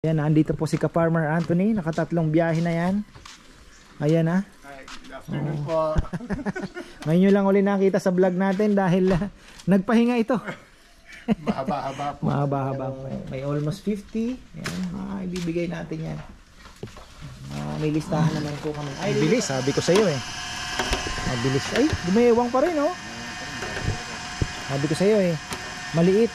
Ayan, nandito po si Ka-Farmer Anthony. Nakatatlong biyahe na yan. Ayan na. Hi, good afternoon po. Ngayon nyo lang uli nakita sa vlog natin dahil nagpahinga ito. Mahaba-haba po. Mahaba-haba po. May almost 50. Ayan, ibibigay natin yan. May listahan naman po kami. Ay, bilis, sabi ko sa iyo eh. Mabilis. Ay, gumayewang pa rin oh. Sabi ko sa iyo eh. Maliit.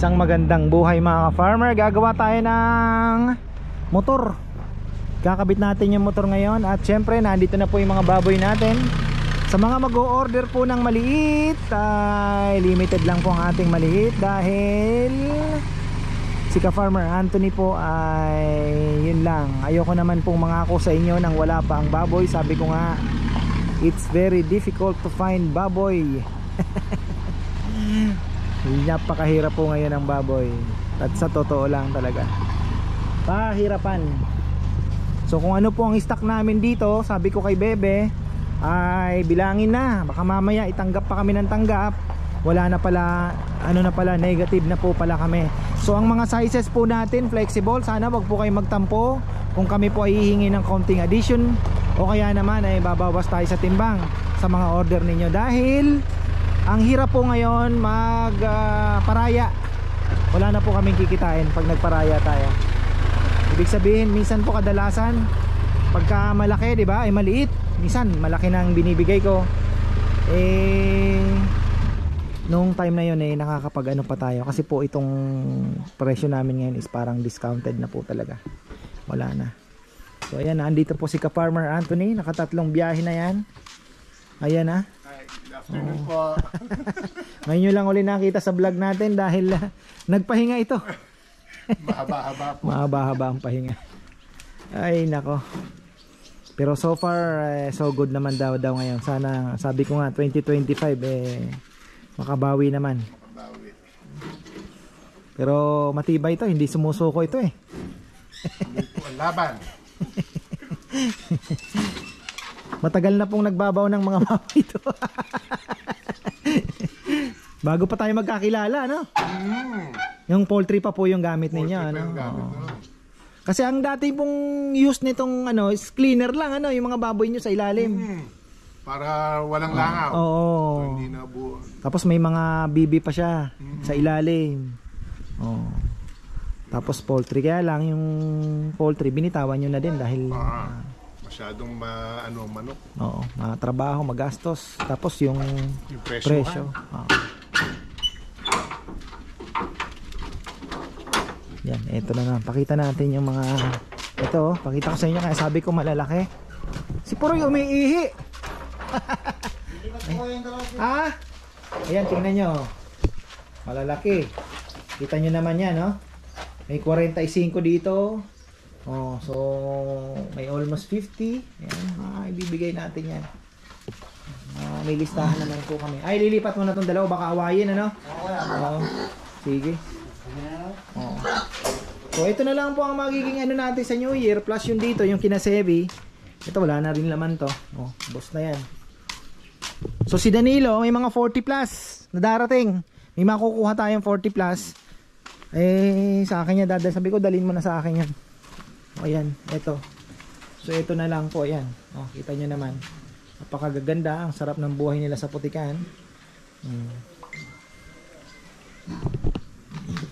Isang magandang buhay mga ka-farmer. Gagawa tayo ng motor. Kakabit natin yung motor ngayon. At syempre nandito na po yung mga baboy natin. Sa mga mag-o-order po ng maliit, ay limited lang po ang ating maliit. Dahil si Ka-Farmer Anthony po ay yun lang. Ayoko naman pong mangako sa inyo nang wala pa ang baboy. Sabi ko nga, it's very difficult to find baboy. Napakahirap po ngayon ang baboy. At sa totoo lang talaga, pahirapan. So kung ano po ang stock namin dito, sabi ko kay Bebe, ay bilangin na. Baka mamaya itanggap pa kami ng tanggap. Wala na pala, ano na pala, negative na po pala kami. So ang mga sizes po natin, flexible. Sana wag po kayo magtampo kung kami po ay hihingi ng konting addition. O kaya naman ay babawas tayo sa timbang sa mga order ninyo. Dahil ang hirap po ngayon paraya. Wala na po kaming kikitain pag nagparaya tayo. Ibig sabihin, minsan po kadalasan pagka malaki, di ba, ay maliit. Minsan malaki nang binibigay ko. Nung time na yun nakakapag ano pa tayo. Kasi po itong presyo namin ngayon is parang discounted na po talaga. Wala na. So ayan, nandito po si Ka-Farmer Anthony. Nakatatlong biyahe na yan. Ayan na. Good afternoon po. Ngayon nyo lang uli nakita sa vlog natin dahil nagpahinga ito. Mahaba-haba po. Mahaba-haba ang pahinga. Ay nako. Pero so far so good naman daw ngayon. Sana, sabi ko nga 2025 makabawi naman. Makabawi. Pero matibay ito, hindi sumusuko ito eh. Hindi po ang laban. Matagal na pong nagbabaw ng mga baboy ito. Bago pa tayo magkakilala, no? Yung poultry pa po yung gamit ninyo, ano? Kasi ang dati pong use nitong ano, is cleaner lang, ano, yung mga baboy nyo sa ilalim. Para walang langaw. Oo. So, hindi na buo. Tapos may mga bibi pa siya sa ilalim. Oo. Tapos poultry, kaya lang yung poultry binitawan nyo na din dahil masyadong manok. oo, trabaho, magastos. Tapos yung presyo. Yan, ito na naman. Pakita natin yung mga ito, pakita ko sa inyo kaya sabi ko malalaki. Si Puroy umiihi. Ha? Ayan, tingnan nyo. Malalaki. Kita nyo naman yan, no? May 45 dito. Oh, so may almost 50. Ayan, ibibigay natin yan. May listahan naman po kami. Ay, lilipat mo na itong dalawa. Baka awayin, ano? Oo. Sige. Oh. So ito na lang po ang magiging ano natin sa New Year. Plus yung dito, yung kina Sevi. Ito wala na rin laman to. Oh, boss na yan. So si Danilo may mga 40 plus na darating. May makukuha tayong 40 plus. Sa akin yan dadal. Sabi ko dalhin mo na sa akin yan. O ayan, ito. So ito na lang po, ayan. O, kita nyo naman. Napakaganda, ang sarap ng buhay nila sa putikan.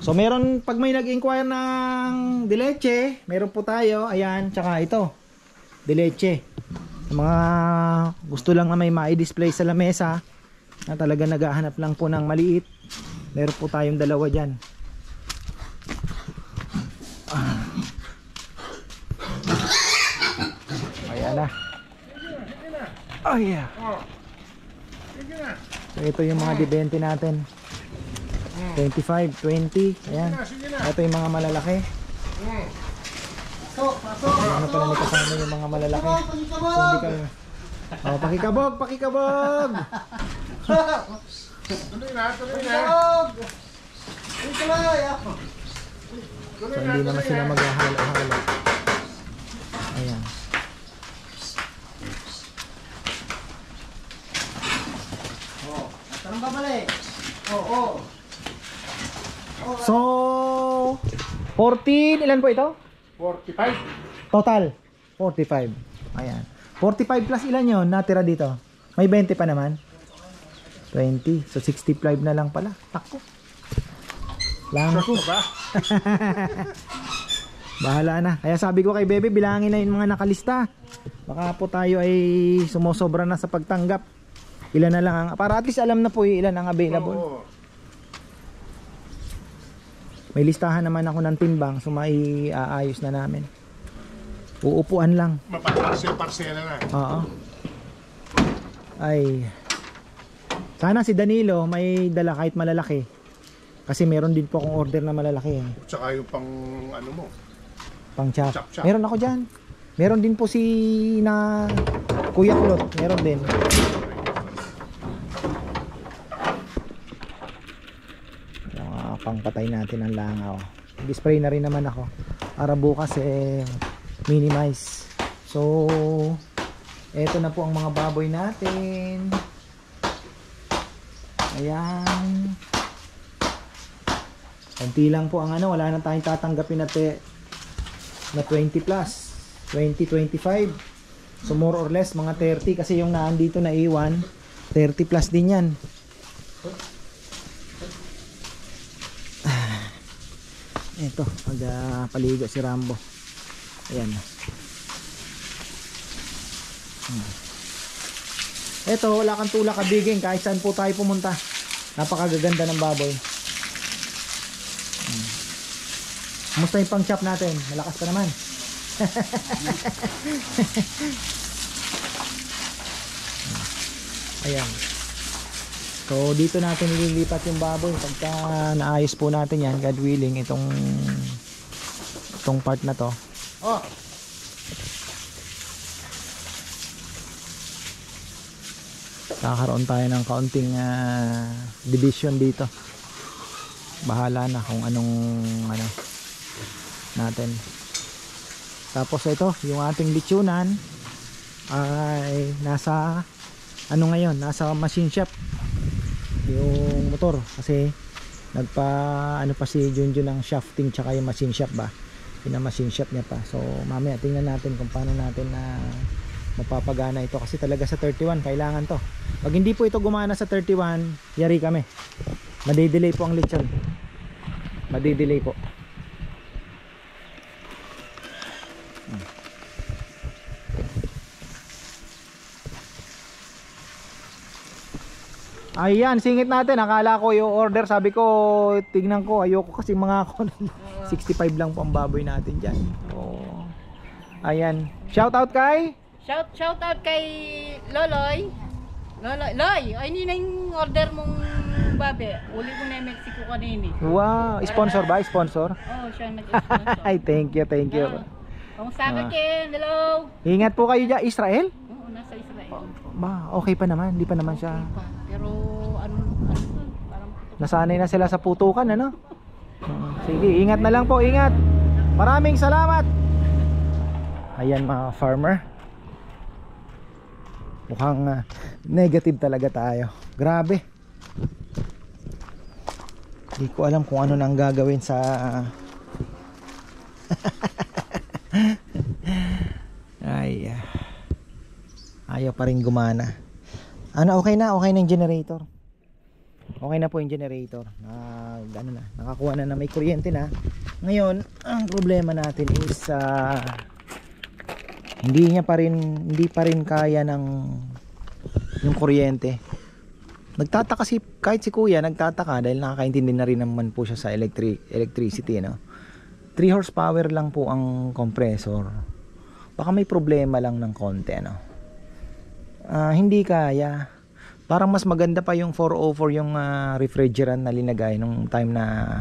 So meron, pag may nag-inquire ng dileche, meron po tayo, ayan, tsaka ito. Dileche. Mga gusto lang na may ma-display sa lamesa, na talaga naghahanap lang po ng maliit, meron po tayong dalawa dyan. Ayan na. Oh yeah. So ito yung mga dibente natin. 25, 20. Ayan. Ito yung mga malalaki. Ano pala may kasama yung mga malalaki. So hindi kami. Oh, pakikabog, pakikabog. Tuloy na. So hindi naman sila maghahalo-halo. Ayan. Anong babalik? Oo. So, 14, ilan po ito? 45. Total, 45. Ayan. 45 plus ilan yun natira dito? May 20 pa naman? 20. So, 65 na lang pala. Tako. Langko. Short ba? Bahala na. Kaya sabi ko kay Bebe, bilangin na yung mga nakalista. Baka po tayo ay sumusobra na sa pagtanggap. Ilan na lang ang, para at least alam na po ilan ang available. Oo. May listahan naman ako ng timbang, so maiaayos na namin. Uupuan lang. Mapaparsel-parsela na. Oo. Ay. Sana si Danilo may dala kahit malalaki. Kasi meron din po akong order na malalaki. Tsaka yung pang ano mo. Pang chop. Chop-chop. Meron ako dyan. Meron din po si na Kuya Kulot. Meron din. Pangpatay natin ang langaw. Nag-spray na rin naman ako para bukas minimize. So eto na po ang mga baboy natin. Ayan. Konti lang po ang ano, wala na tayong tatanggapin na 20 plus 20, 25. So more or less mga 30 kasi yung naandito na iwan 30 plus din yan. Ito, paligo si Rambo. Ayan. Ito, wala kang tulak kabiging kahit saan po tayo pumunta. Napakagaganda ng baboy. Kumusta yung pang chop natin? Malakas pa naman. Ayan. So dito natin nililipat yung baboy pagka naayos po natin yan, God willing, itong part na to. Oh. Kakaroon tayo ng kaunting division dito. Bahala na kung anong ano natin. Tapos ito, yung ating litsunan ay nasa ano ngayon, nasa machine shop yung motor kasi nagpa ano pa si Junjun ng shafting tsaka yung machine shop ba, pina-machine shop niya pa. So mamaya tingnan natin kung paano natin na mapapagana ito kasi talaga sa 31 kailangan to. Pag hindi po ito gumana sa 31, yari kami, madidelay po ang lechon, madidelay po. Ayan, singit natin. Akala ko yung order, sabi ko, tignan ko, ayoko kasi mga 65 lang po ang baboy natin dyan. Oh. Ayan. Shout out kay? Shout out kay Loloy. Loy, ay hindi na yung order mong babe. Uli ko na yung Mexico kanini. Wow, sponsor ba? Sponsor? Oo, siya nag-sponsor. Ay, thank you, thank you. Kamusta ka, Ken? Hello. Ingat po kayo dyan, Israel? Oo, nasa Israel. Ba, okay pa naman, hindi pa naman siya. Pero ano parang Nasanay na sila sa putukan, ano? Sige, ingat na lang po, ingat. Maraming salamat. Ayan mga farmer. Mukhang negative talaga tayo. Grabe. Hindi ko alam kung ano nang gagawin sa ay ayaw pa rin gumana. Ano, okay na yung generator. Okay na po yung generator. Ano na, nakakuha na may kuryente na. Ngayon, ang problema natin is hindi pa rin kaya ng yung kuryente. Nagtataka kahit si kuya nagtataka dahil nakakaintindi na rin naman po siya sa electricity, no? 3 horsepower lang po ang compressor. Baka may problema lang ng konti, no? Hindi kaya. Parang mas maganda pa yung 404 yung refrigerant na linagay nung time na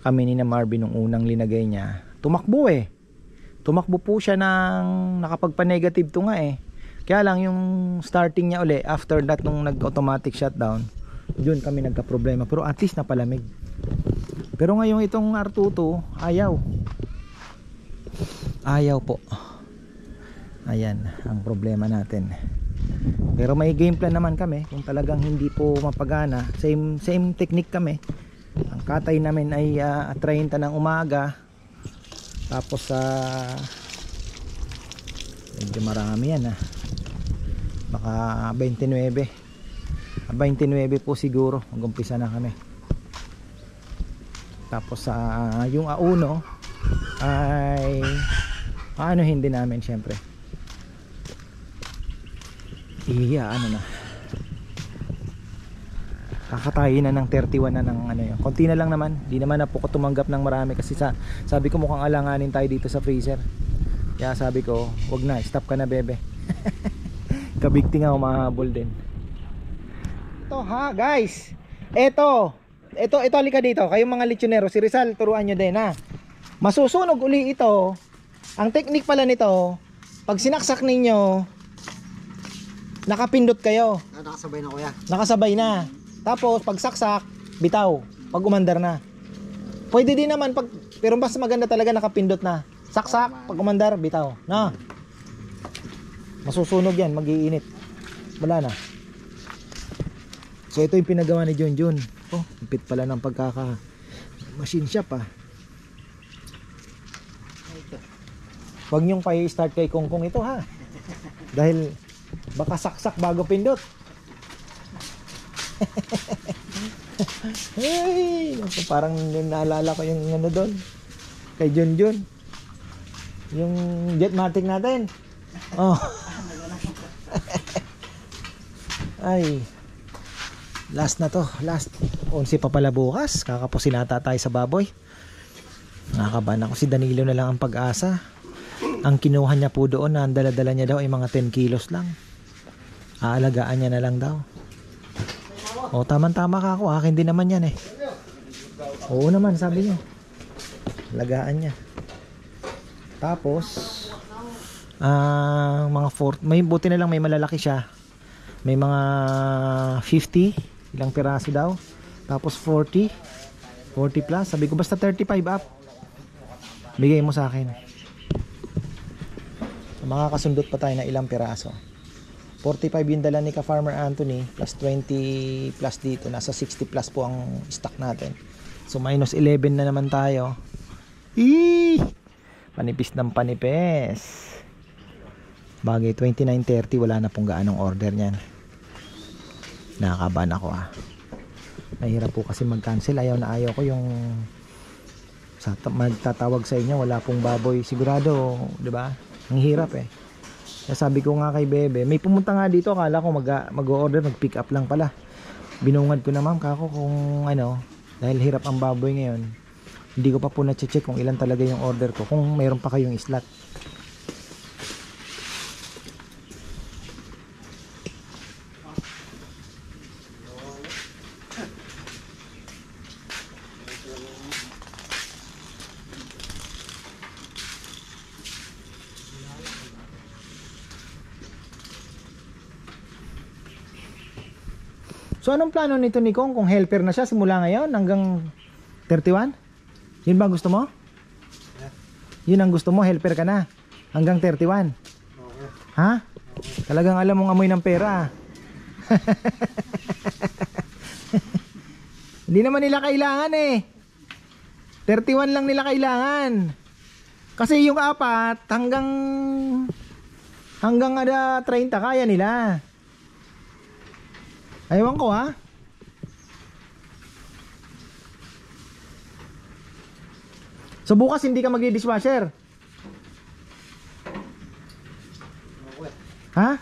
kami ni na Marvin nung unang linagay niya. Tumakbo po siya ng nakapagpa-negative to nga eh. Kaya lang yung starting niya uli after that nung nag-automatic shutdown, yun kami nagka-problema. Pero at least napalamig. Pero ngayon itong R22 ayaw po. Ayan ang problema natin. Pero may game plan naman kami kung talagang hindi po mapagana. Same technique kami. Ang katay namin ay 30 ng umaga. Tapos medyo marami yan baka 29 po siguro mag-umpisa na kami. Tapos yung auno ay hindi namin syempre kakatayin na ng 31 na ng yun. Konti na lang naman, di naman na po ko tumanggap ng marami kasi sabi ko mukhang alanganin tayo dito sa freezer. Kaya sabi ko, wag na, stop ka na bebe. Kabigti nga umahabol din. Ito guys. Ito halika dito. Kayong mga lechonero, si Rizal turuan nyo din Masusunog uli ito. Ang technique pala nito, pag sinaksak ninyo, nakapindot kayo. Nakasabay na kuya. Nakasabay na. Tapos pag saksak, bitaw. Pag umandar na. Pwede din naman pero mas maganda talaga nakapindot na. Saksak, pag umandar, bitaw. Masusunog yan, mag-iinit. Wala na. So ito yung pinagawa ni Junjun. Impit pala ng machine shop Huwag nyong pa-i-start kay Kongkong ito dahil baka saksak bago pindot. Hey, parang naalala ko yung doon kay Junjun. Yung Jetmatic natin. Ay. Last na to, last. 11 pa pala bukas. Kakapusin ata tayo sa baboy. Nakakabahan ako, si Danilo na lang ang pag-asa. Ang kinuha niya po doon na dala-dala niya daw ay mga 10 kilos lang. Aalagaan niya na lang daw. Tama-tama ka ako, akin din naman yan Oo naman, sabi niya. Alagaan niya. Tapos mga 4, may buti na lang may malalaki siya. May mga 50, ilang piraso daw. Tapos 40 plus. Sabi ko basta 35 up. Bigay mo sa akin. So, makakasundot pa tayo na ilang piraso. 45 yung dala ni ka Farmer Anthony plus 20 plus dito. Nasa 60 plus po ang stock natin. So minus 11 na naman tayo. Panipis ng panipis. Bagay 29.30 wala na pong gaanong order niyan. Nakakabahan ako Nahirap po kasi mag-cancel. Ayaw ko yung magtatawag sa inyo wala pong baboy. Sigurado, 'di ba? Ang hirap Kaya sabi ko nga kay Bebe, may pumunta nga dito, akala ko mag-order, mag-pick up lang pala. Binungad ko na ma'am kako kung dahil hirap ang baboy ngayon. Hindi ko pa po na-check kung ilan talaga yung order ko, kung mayroon pa kayong slot. So anong plano nito ni Kong kung helper na siya simula ngayon hanggang 31? Yun ba gusto mo? Yun ang gusto mo, helper ka na hanggang 31? Okay. Ha? Talagang alam mong amoy ng pera. Hindi naman nila kailangan 31 lang nila kailangan. Kasi yung 4 hanggang 30 kaya nila. Ayawan ko So bukas hindi ka magdi-dishwasher? Ha?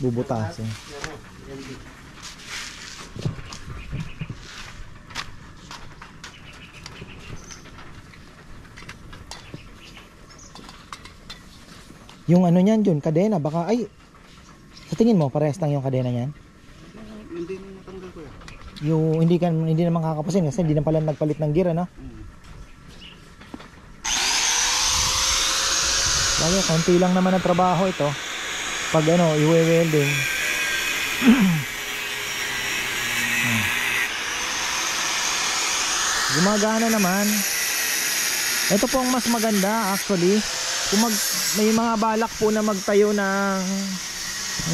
Bubutasin. Yung niyan dun, kadena, baka sa tingin mo parehas lang yung kadena niyan? Hindi matanggal ko Yung hindi naman kakapusin kasi hindi na pala nagpalit ng gear Bagay, konti lang naman ang trabaho ito. Pag i-welding. Gumagana naman. Ito po ang mas maganda actually. Kung may mga balak po na magtayo ng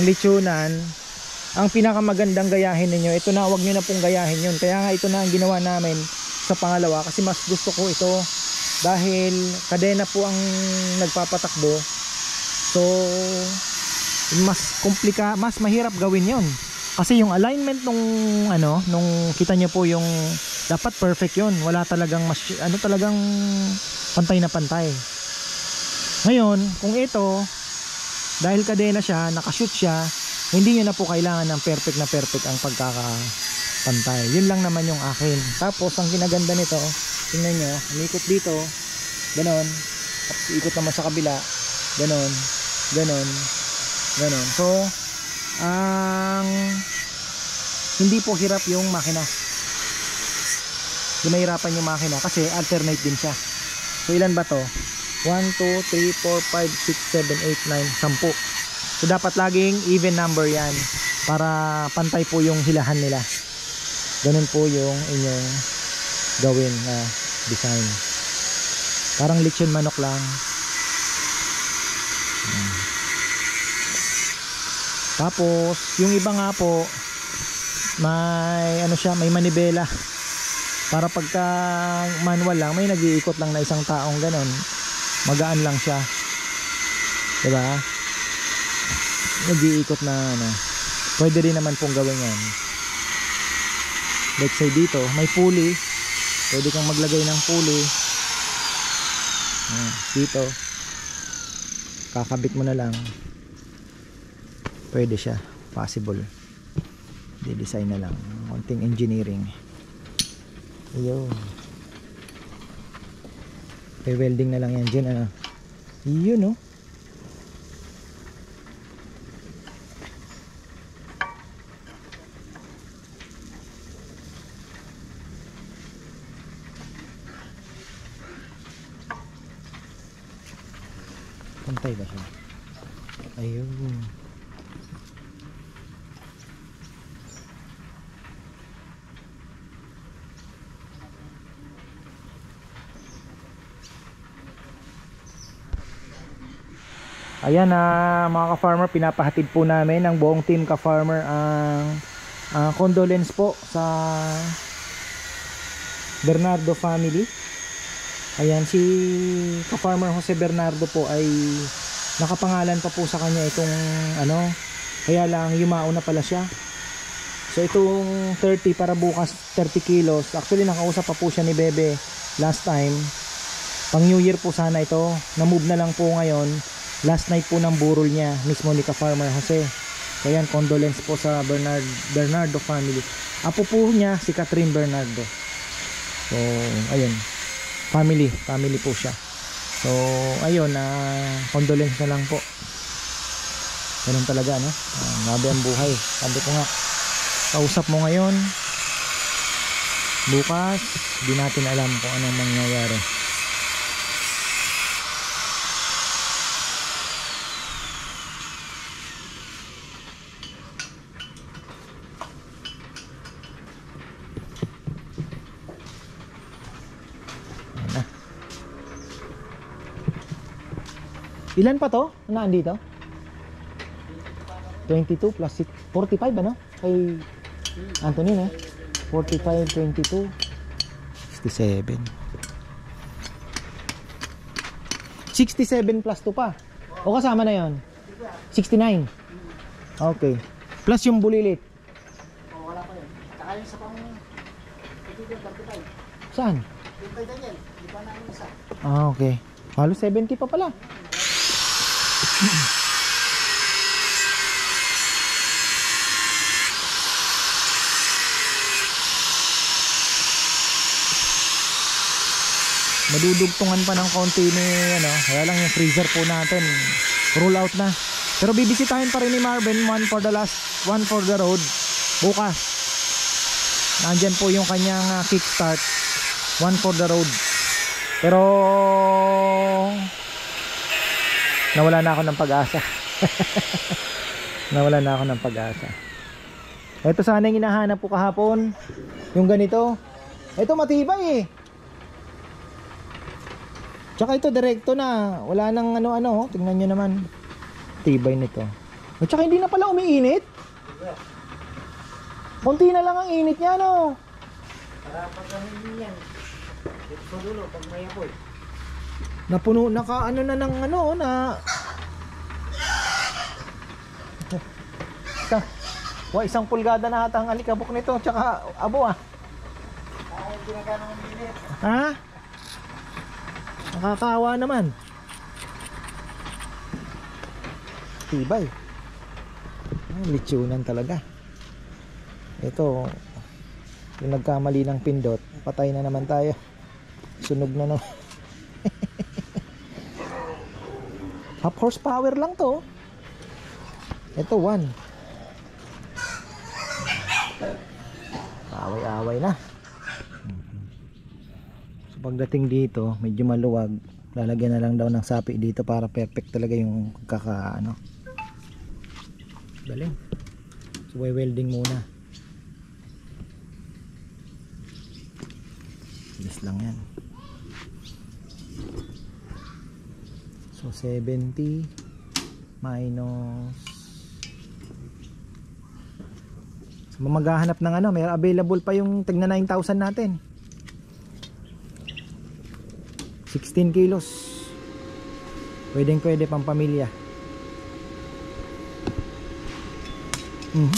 lechonan, ang pinakamagandang gayahin ninyo, ito na, wag nyo na pong gayahin yun. Kaya nga ito na ang ginawa namin sa pangalawa, kasi mas gusto ko ito dahil kadena po ang nagpapatakbo. So mas mahirap gawin yon kasi yung alignment nung nung kita nyo po yung dapat perfect yon, wala talagang talagang pantay na pantay. Ngayon kung ito, dahil kadena siya, nakashoot siya, hindi nyo na po kailangan ng perfect na perfect ang pagkakapantay. Yun lang naman yung akin. Tapos ang kinaganda nito, tingnan nyo, umikot dito, ganon, tapos ikot naman sa kabila, ganon, ganon, ganon. So hindi po hirap yung makina, hindi mahirapan yung makina kasi alternate din siya. So ilan ba to? 1, 2, 3, 4, 5, 6, 7, 8, 9, 10. So dapat laging even number yan para pantay po yung hilahan nila. Ganun po yung inyong gawin na design. Parang lechon manok lang. Tapos yung iba nga po may may manibela para pagka manual lang, may nag-iikot lang na isang taong ganon, magaan lang siya, diba? Nag-iikot na pwede rin naman pong gawin yan. Let's say dito may pulley, pwede kang maglagay ng pulley dito, kakabit mo na lang, pwede siya, possible. Di-design na lang, konting engineering. Ayun, i-welding na lang yan dyan, yun no. Pantay ba siya? Ayun. Ayan na mga ka-farmer, pinapahatid po namin ng buong team ka-farmer ang condolence po sa Bernardo family. Ayan, si ka-farmer Jose Bernardo po ay nakapangalan pa po sa kanya itong kaya lang yumao na pala siya. So itong 30 para bukas 30 kilos. Actually nakausap pa po siya ni Bebe last time. Pang New Year po sana ito. Na-move na lang po ngayon. Last night po ng burol niya mismo ni ka-farmer Jose. Kaya condolence po sa Bernardo family. Apo po niya si Catherine Bernardo. So ayun, family po siya. So ayun, condolence na lang po. Ganun talaga grabe ang buhay. Sabi ko nga, kausap mo ngayon, bukas di natin alam kung anong mangyayari. Ilan pa to? Naan dito? 22 plus 6, 45 kay Anthony 45, 22 67 67 plus 2 pa. O kasama na yon? 69. Okay. Plus yung bulilit. Wala pa yun. Saka yung sa pang 35. Saan? Hintay Daniel. Di pa namin isa. Okay. Halos 70 pa pala. Madudugtungan pa ng konti ni kaya lang yung freezer po natin roll out na. Pero bibisitahin pa rin ni Marvin, one for the road bukas. Nandyan po yung kanyang kickstart, one for the road. Pero nawala na ako ng pag-asa. Nawala na ako ng pag-asa. Ito sana yung hinahanap ko kahapon, yung ganito. Ito matibay Tsaka ito direkto na, wala nang ano-ano, tingnan nyo naman. Tibay nito. At tsaka hindi na pala umiinit. Konti na lang ang init niya, no? Para pag hindi yan. Dito sa dulo, pag may apoy. Napuno, naka ano na ng ano, na... Isang pulgada na ata ang alikabok nito, tsaka abo ah. Ay, hindi na gano'ng umiinit. Ha? Nakakaawa naman. Tibay. Litsunan talaga. Ito, yung nagkamali ng pindot, patay na naman tayo. Sunog na naman. Half horsepower lang to. Ito 1. Away-away na. So pagdating dito, medyo maluwag. Lalagyan na lang daw ng sapi dito para perfect talaga yung kakaano. Galing. So welding muna. Bilis lang yan. So 70 minus, so maghahanap ng ano, may available pa yung tigna 9,000 natin. 16 kilos. Pwedeng pwede pang pamilya. Oh.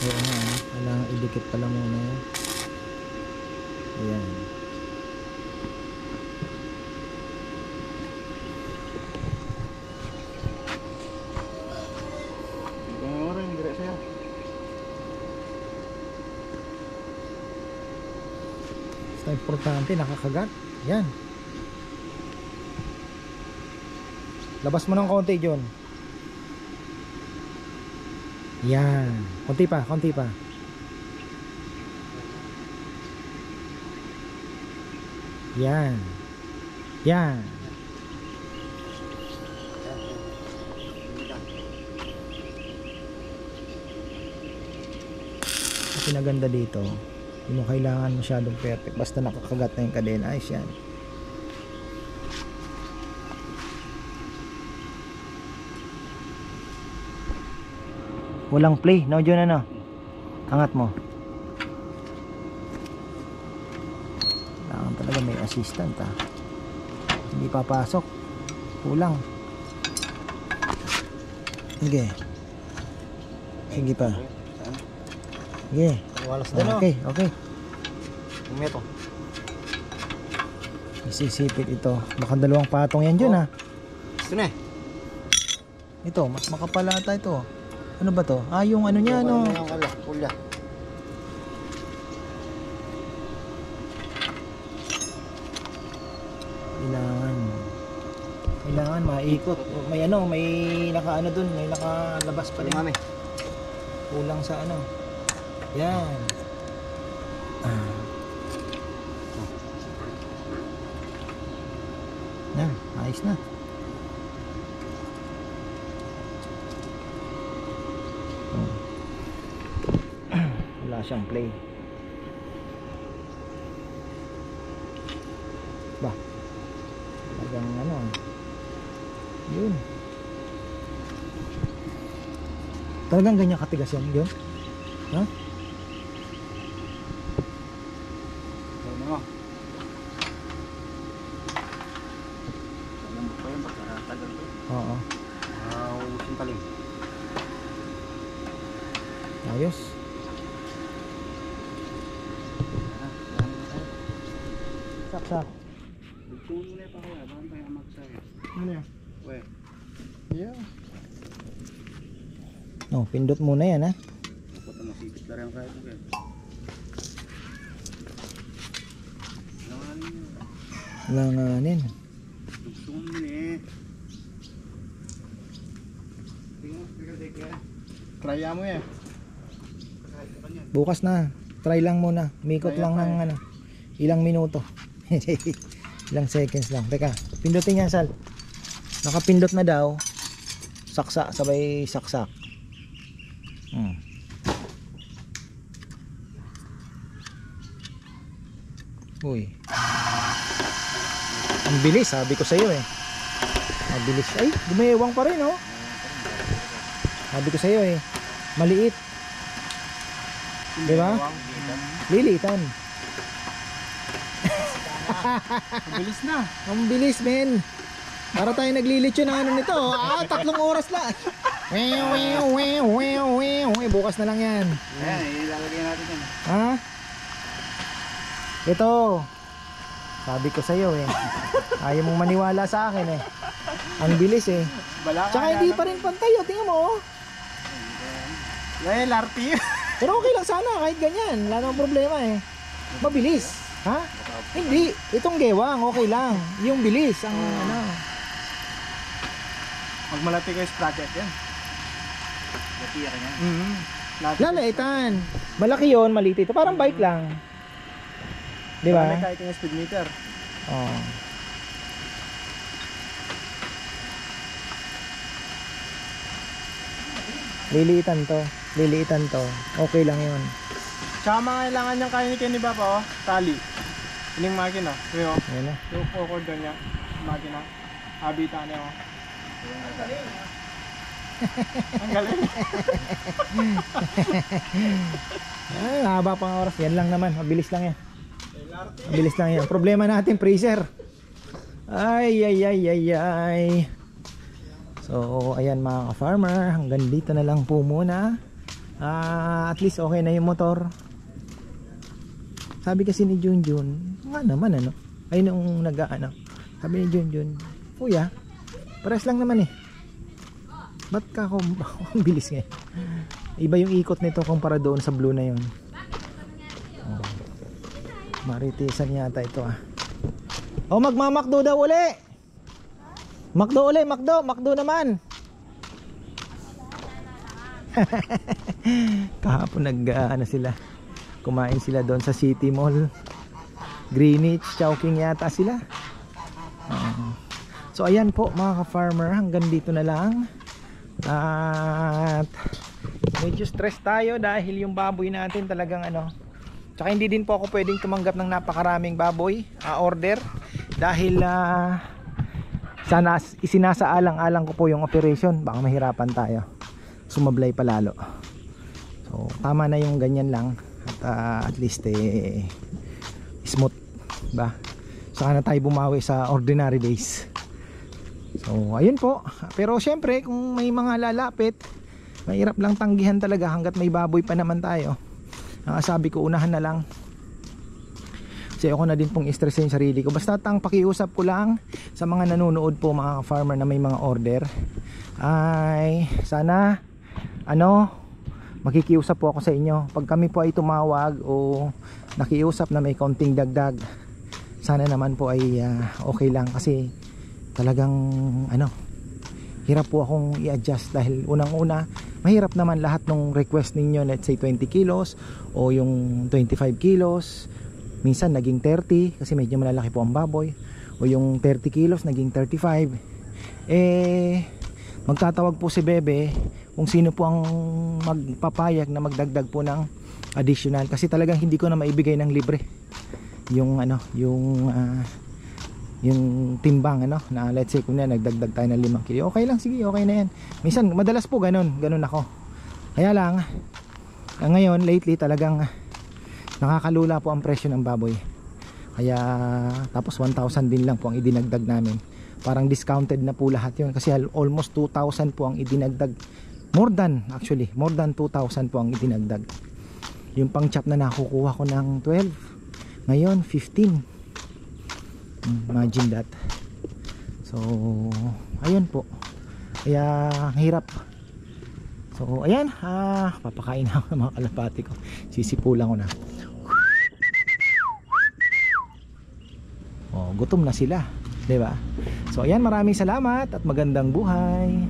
Oo nga, kailangan idikit pala muna yan. Ayan. Basta importante, nakakagat. Yan. Labas mo ng konti, John. Yan. Konti pa, konti pa. Yan. Yan. Ang pinaganda dito, hindi mo kailangan masyadong perfect. Basta nakakagat na yung kadena. Ayos yan. Walang play, no John, ano? Angat mo. Kailangan talaga may assistant ha. Hindi papasok. Kulang. Sige. Sige pa. Sige. Okay, okay. Ito. Isisipit ito. Baka dalawang patong yan John ha. Ito na eh. Ito, mas makapal ata ito. Ano ba to? Ah, yung ano niya, ano? Yung kulya. Kailangan maikot. May ano, may nakaano dun, may nakalabas pa rin. Kulang sa ano. Yan. Yan, ayos na. Wala siyang play. Ba? Talagang ano. Yun. Talagang ganyan katigas yan, yun? Ha? Ano mo? Alam mo pa yan, baka tagal ko. Oo. Uusin paling. Ayos. Saksak. Ito muna pa kaya, bakit tayo magsabi? Ano yan? Uwe. Yeah. Oh, pindot muna yan ha. Dapat ang masipit na rin kahit mo. Langanin. Langanin. Gusto Trya mo eh. Bukas na. Try lang muna. Mikot lang ng ano. Ilang minuto. Ilang seconds lang. Teka, pindutin yan, Sal. Nakapindot na daw. Saksa, sabay saksak. Uy. Ang bilis, sabi ko sa iyo eh. Ang bilis. Ay, gumayewang pa rin, oh. Sabi ko sa iyo eh. Maliit. 'Di ba? Lilitan. Ang bilis na. Ang bilis, men. Para tayo naglilitsyo ng ano nito. 3 oras lang. Bukas na lang yan. Ayan, ilalagay natin yan. Ha? Ito. Sabi ko sa'yo eh. Ayaw mong maniwala sa akin eh. Ang bilis eh. Tsaka hindi pa rin pantay. Tingnan mo. Well, RT. Pero okay lang sana kahit ganyan. Wala namang problema eh. Mabilis. Ha? Hindi. Itong gewang okay lang. Yung bilis ang ano. Pag malati kayo sprocket yan. Natira niya. Lalaitan. Malaki yon, maliit ito. Parang bike lang. Di ba? Kahit yung speed meter. Oh. Liliitan to. Liliitan to. Okay lang yun. Tsaka mga kailangan niyang kaya ni Kenny Baba, oh. Tali. Ining makina. Kuya, oh. Ayan na. Yung forward doon niya. Makina. Habitan niya, oh. Ang galing. Ay, haba pang oras. Yan lang naman. Mabilis lang yan. Mabilis lang yan. Problema natin, freezer. Ay. So, ayan mga ka-farmer. Hanggang dito na lang po muna. At least okay na yung motor. Sabi kasi ni Junjun, nga naman ano. Ay nung nag-ano. Sabi ni Junjun, kuya, pares lang naman eh. Ba't ka ako ang bilis nga? Iba yung ikot nito kumpara doon sa blue na yun. Oh. Maritisan yata ito ah. Oh, magmamakdo daw uli. Makdo uli, makdo naman. Kahapon ano sila. Kumain sila doon sa City Mall. Greenwich, Chowking yata sila. So ayan po mga ka-farmer, hanggang dito na lang. At medyo stress tayo dahil yung baboy natin talagang ano. Tsaka hindi din po ako pwedeng tumanggap ng napakaraming baboy order dahil sana isinasaalang-alang ko po yung operation, baka mahirapan tayo, sumablay pa lalo. So tama na yung ganyan lang at least smooth ba, saka na tayo bumawi sa ordinary days. So ayun po, pero syempre kung may mga lalapit, mahirap lang tanggihan talaga hanggat may baboy pa naman tayo. Sabi ko unahan na lang kasi ako na din pong i-stress yung sarili ko. Basta tang pakiusap ko lang sa mga nanonood po mga farmer na may mga order, ay sana makikiusap po ako sa inyo. Pag kami po ay tumawag o nakiusap na may konting dagdag, sana naman po ay okay lang kasi talagang hirap po akong i-adjust dahil unang-una mahirap naman lahat ng request ninyo, let's say 20 kilos o yung 25 kilos, minsan naging 30 kasi medyo malalaki po ang baboy, o yung 30 kilos naging 35. Magtatawag po si Bebe kung sino po ang magpapayag na magdagdag po ng additional kasi talagang hindi ko na maibigay ng libre yung yung timbang na let's say kung nagdagdag tayo ng 5 kilo, okay lang, sige, okay na yan. Minsan madalas po ganun ako, kaya lang ngayon lately talagang nakakalula po ang presyo ng baboy, kaya tapos 1,000 din lang po ang idinagdag namin, parang discounted na po lahat yun kasi almost 2,000 po ang idinagdag, more than 2,000 po ang idinagdag. Yung pang chop na nakukuha ko ng 12 ngayon 15. Imagine that. So ayun po, kaya hirap. So ayan, papakain ako ng mga kalapati ko, sisipulan ko na. Gutom na sila. 'Di ba? So ayan, maraming salamat at magandang buhay.